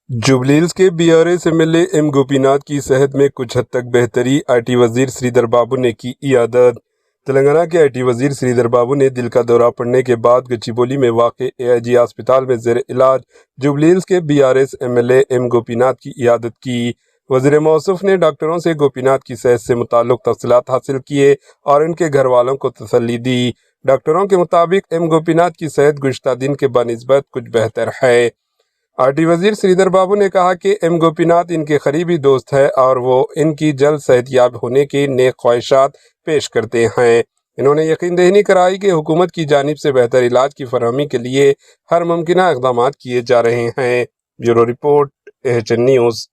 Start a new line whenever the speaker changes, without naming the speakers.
जुबलीहिल्स के BRS MLA M Gopinath की सेहत में कुछ हद तक बेहतरी। आईटी वजीर श्रीधर बाबू ने की इयादत। तेलंगाना के आईटी वजीर श्रीधर बाबू ने दिल का दौरा पड़ने के बाद गच्चीबोली में वाक़े एआईजी अस्पताल में ज़ेर इलाज जुबलीहिल्स के बीआरएस एमएलए एम गोपीनाथ की इयादत की। वज़ीर मौसूफ ने डॉक्टरों से गोपीनाथ की सेहत से मुताल्लिक़ तफ़सीलात हासिल किए और इनके घर वालों को तसल्ली दी। डॉक्टरों के मुताबिक एम गोपीनाथ की सेहत गुज़िश्ता दिन के बनिस्बत कुछ बेहतर है। आईटी वजीर श्रीधर बाबू ने कहा कि एम गोपीनाथ इनके करीबी दोस्त है और वो इनकी जल्द सेहतयाब होने की नेक ख्वाहिशात पेश करते हैं। इन्होंने यकीन दहानी कराई कि हुकूमत की जानिब से बेहतर इलाज की फरहमी के लिए हर मुमकिन इक़दाम किए जा रहे हैं। Bureau report, AHN news.